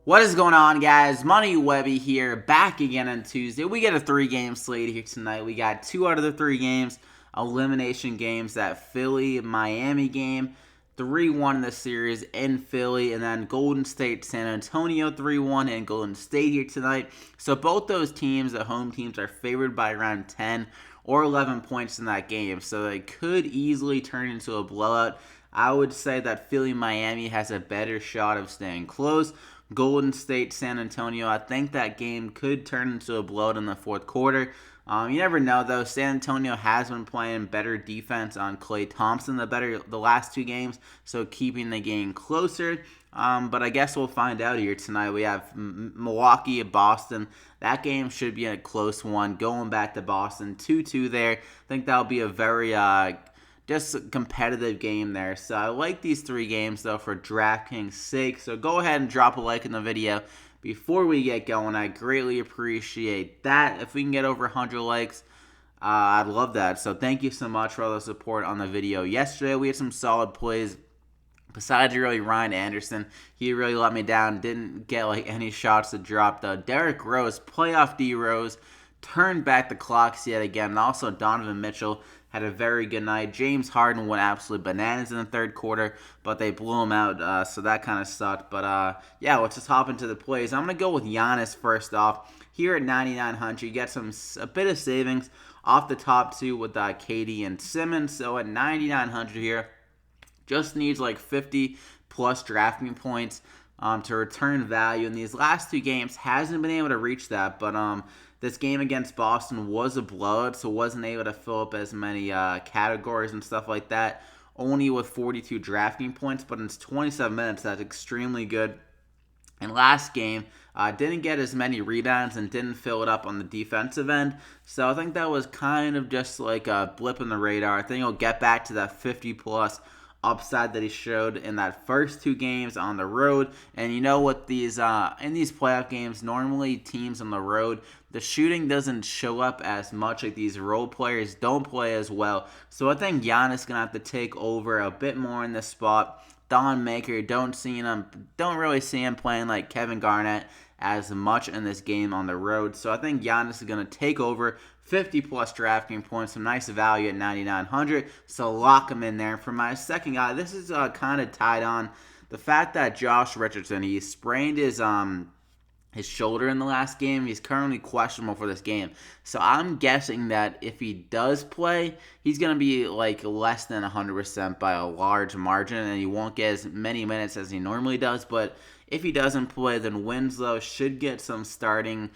What is going on, guys? Money Webby here, back again on Tuesday. We get a 3-game slate here tonight. We got 2 out of the 3 games, elimination games. That Philly-Miami game, 3-1 in the series in Philly, and then Golden State-San Antonio 3-1 in Golden State here tonight. So both those teams, the home teams, are favored by around 10 or 11 points in that game. So they could easily turn into a blowout. I would say that Philly-Miami has a better shot of staying close. Golden State, San Antonio, I think that game could turn into a blowout in the fourth quarter. You never know, though. San Antonio has been playing better defense on Klay Thompson the last 2 games, so keeping the game closer. But I guess we'll find out here tonight. We have Milwaukee at Boston. That game should be a close one. Going back to Boston, 2-2 there. I think that'll be a very just a competitive game there. So I like these 3 games, though, for DraftKings' sake. So go ahead and drop a like in the video before we get going. I greatly appreciate that. If we can get over 100 likes, I'd love that. So thank you so much for all the support on the video. Yesterday, we had some solid plays. Besides really Ryan Anderson, he really let me down. Didn't get any shots to drop, though. Derrick Rose, playoff D Rose, turned back the clocks yet again. And also Donovan Mitchell had a very good night. James Harden went absolutely bananas in the third quarter, but they blew him out, so that kind of sucked. But, yeah, let's just hop into the plays. I'm going to go with Giannis first off. Here at 9,900, you get a bit of savings off the top 2 with KD and Simmons. So at 9,900 here, just needs like 50-plus drafting points to return value. In these last 2 games, hasn't been able to reach that, but this game against Boston was a blowout, so wasn't able to fill up as many categories and stuff like that, only with 42 drafting points, but in 27 minutes, that's extremely good. And last game, didn't get as many rebounds and didn't fill it up on the defensive end, so I think that was kind of just like a blip in the radar. I think he'll get back to that 50-plus upside that he showed in that first 2 games on the road. And you know what, these in these playoff games, normally teams on the road, the shooting doesn't show up as much. Like, these role players don't play as well. So I think Giannis is gonna have to take over a bit more in this spot. Don Maker, don't really see him playing like Kevin Garnett as much in this game on the road. So I think Giannis is going to take over 50-plus drafting points, some nice value at 9,900. So lock him in there. For my second guy, this is kind of tied on the fact that Josh Richardson, he sprained his shoulder in the last game. He's currently questionable for this game. So I'm guessing that if he does play, he's going to be like less than 100% by a large margin, and he won't get as many minutes as he normally does. But if he doesn't play, then Winslow should get some starting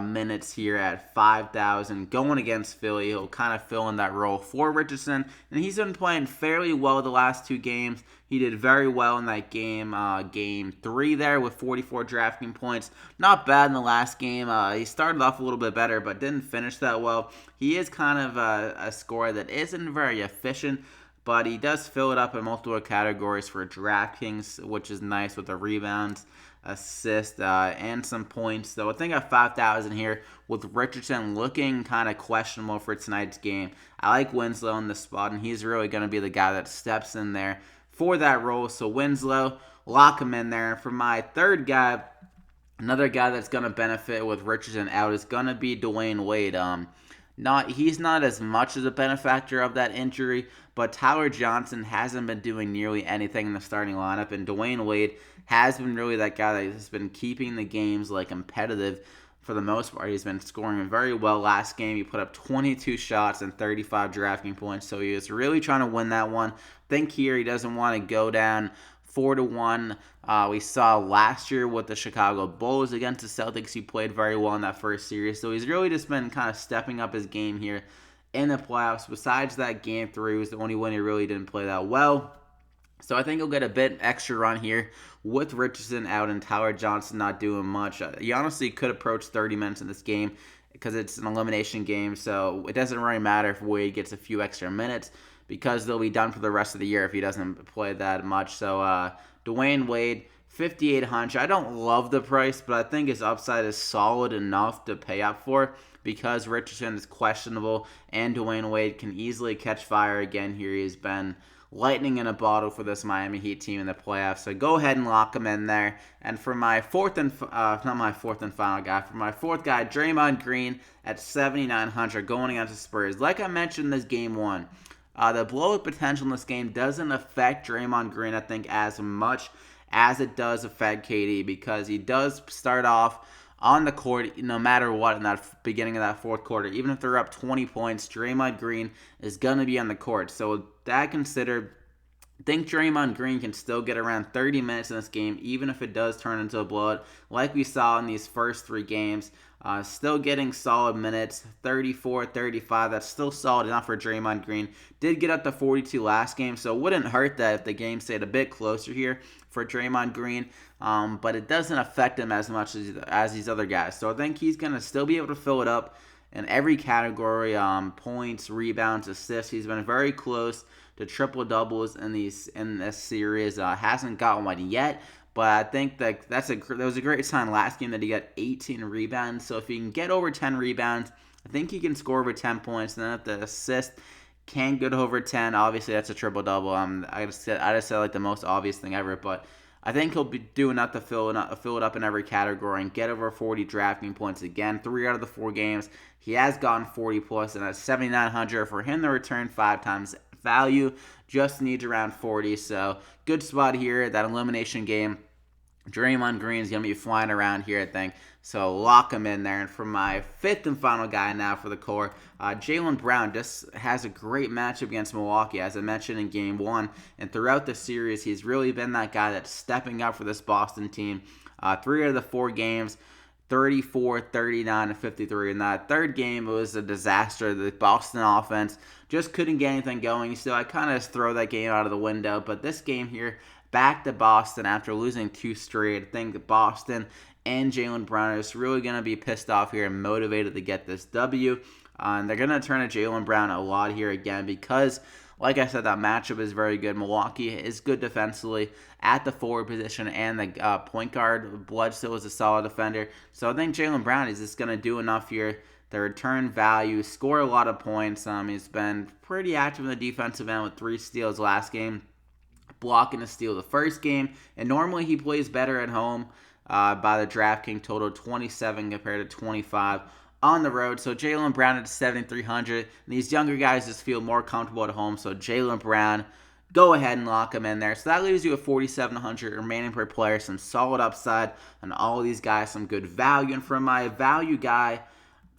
minutes here at 5,000 going against Philly. He'll kind of fill in that role for Richardson, and he's been playing fairly well the last 2 games. He did very well in that game, game 3 there with 44 drafting points. Not bad in the last game. He started off a little bit better, but didn't finish that well. He is kind of a scorer that isn't very efficient, but he does fill it up in multiple categories for DraftKings, which is nice with the rebounds, assist, and some points. So I think at 5,000 here with Richardson looking kind of questionable for tonight's game. I like Winslow in this spot, and he's really going to be the guy that steps in there for that role. So Winslow, lock him in there. For my third guy, another guy that's going to benefit with Richardson out is going to be Dwayne Wade. He's not as much as a benefactor of that injury, but Tyler Johnson hasn't been doing nearly anything in the starting lineup, and Dwayne Wade has been really that guy that has been keeping the games like competitive for the most part. He's been scoring very well. Last game, he put up 22 shots and 35 drafting points, so he was really trying to win that one. I think here he doesn't want to go down 4-1. We saw last year with the Chicago Bulls against the Celtics. He played very well in that first series, so he's really just been kind of stepping up his game here in the playoffs. Besides that, game 3 was the only one he really didn't play that well. So I think he'll get a bit extra run here with Richardson out and Tyler Johnson not doing much. He honestly could approach 30 minutes in this game because it's an elimination game, so it doesn't really matter if Wade gets a few extra minutes because they'll be done for the rest of the year if he doesn't play that much. So Dwayne Wade, 5,800. I don't love the price, but I think his upside is solid enough to pay up for because Richardson is questionable and Dwayne Wade can easily catch fire again here. He's been lightning in a bottle for this Miami Heat team in the playoffs. So go ahead and lock them in there. And for my fourth and not my fourth and final guy, for my fourth guy, Draymond Green at 7,900 going against the Spurs. Like I mentioned in this game one, the blowout potential in this game doesn't affect Draymond Green, I think, as much as it does affect KD, because he does start off on the court no matter what in that beginning of that fourth quarter. Even if they're up 20 points, Draymond Green is going to be on the court. So with that considered, I think Draymond Green can still get around 30 minutes in this game, even if it does turn into a blowout, like we saw in these first three games. Still getting solid minutes, 34, 35. That's still solid enough for Draymond Green. Did get up to 42 last game, so it wouldn't hurt that if the game stayed a bit closer here for Draymond Green. But it doesn't affect him as much as these other guys. So I think he's going to still be able to fill it up in every category, points, rebounds, assists. He's been very close to triple doubles in this series. Hasn't got one yet, but I think that was a great sign last game that he got 18 rebounds. So if he can get over 10 rebounds, I think he can score over 10 points. And then if the assist can get over 10, obviously that's a triple double. I just said like the most obvious thing ever, but I think he'll be doing enough to fill it up in every category and get over 40 DraftKings points again. 3 out of the 4 games, he has gotten 40 plus, and at 7,900 for him to return 5 times value, just needs around 40. So good spot here. That elimination game, Draymond Green's going to be flying around here, I think. So lock him in there. And for my fifth and final guy now for the core, Jaylen Brown just has a great matchup against Milwaukee, as I mentioned in Game 1. And throughout the series, he's really been that guy that's stepping up for this Boston team. 3 out of the 4 games, 34, 39, and 53. In that third game, it was a disaster. The Boston offense just couldn't get anything going. So I kind of throw that game out of the window. But this game here, back to Boston after losing 2 straight. I think Boston and Jaylen Brown are just really going to be pissed off here and motivated to get this W. And they're going to turn to Jaylen Brown a lot here again because, like I said, that matchup is very good. Milwaukee is good defensively at the forward position, and the point guard, Bledsoe, is a solid defender. So I think Jaylen Brown is just going to do enough here. The return value, score a lot of points. He's been pretty active in the defensive end with 3 steals last game, blocking a steal the first game. And normally he plays better at home by the DraftKings total, 27 compared to 25 on the road. So Jaylen Brown at 7,300. And these younger guys just feel more comfortable at home. So Jaylen Brown, go ahead and lock him in there. So that leaves you at 4,700 remaining per player. Some solid upside on all of these guys. Some good value. And for my value guy,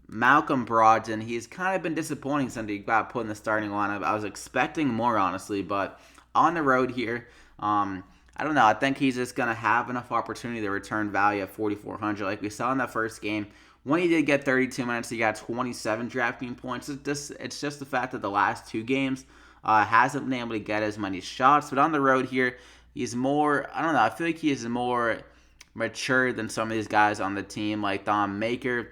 Malcolm Brogdon, he's kind of been disappointing since he got put in the starting lineup. I was expecting more, honestly. But on the road here, I don't know. I think he's just going to have enough opportunity to return value at 4,400. Like we saw in that first game, when he did get 32 minutes, he got 27 DraftKings points. It's just the fact that the last 2 games hasn't been able to get as many shots. But on the road here, he's more, I don't know, I feel like he is more mature than some of these guys on the team, like Don Maker.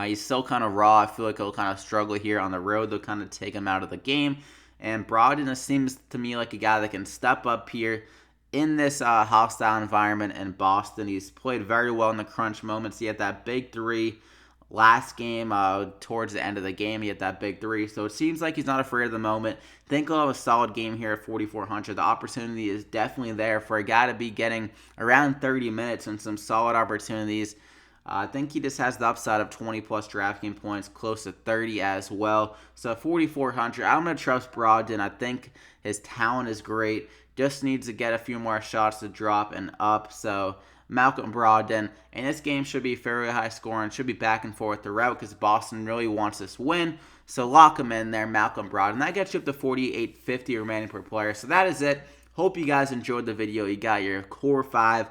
He's still kind of raw. I feel like he'll kind of struggle here on the road. They'll kind of take him out of the game. And Brogdon seems to me like a guy that can step up here in this hostile environment in Boston. He's played very well in the crunch moments. He had that big 3 last game. Towards the end of the game, he had that big 3. So it seems like he's not afraid of the moment. I think he'll have a solid game here at 4,400. The opportunity is definitely there for a guy to be getting around 30 minutes and some solid opportunities. I think he just has the upside of 20-plus DraftKings points, close to 30 as well. So 4,400, I'm going to trust Brogdon. I think his talent is great. Just needs to get a few more shots to drop and up. So Malcolm Brogdon. And this game should be fairly high scoring. Should be back and forth throughout because Boston really wants this win. So lock him in there, Malcolm Brogdon. That gets you up to 4,850 remaining per player. So that is it. Hope you guys enjoyed the video. You got your core 5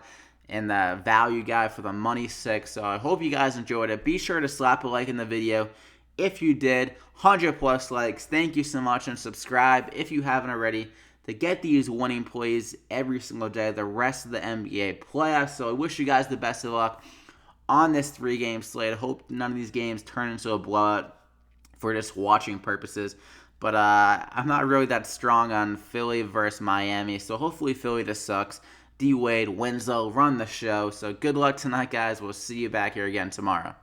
and the value guy for the money 6. So I hope you guys enjoyed it. Be sure to slap a like in the video if you did. 100+ likes. Thank you so much. And subscribe if you haven't already to get these winning plays every single day, the rest of the NBA playoffs. So I wish you guys the best of luck on this 3-game slate. I hope none of these games turn into a blowout for just watching purposes. But I'm not really that strong on Philly versus Miami. So hopefully Philly just sucks. D-Wade, Winslow, run the show. So good luck tonight, guys. We'll see you back here again tomorrow.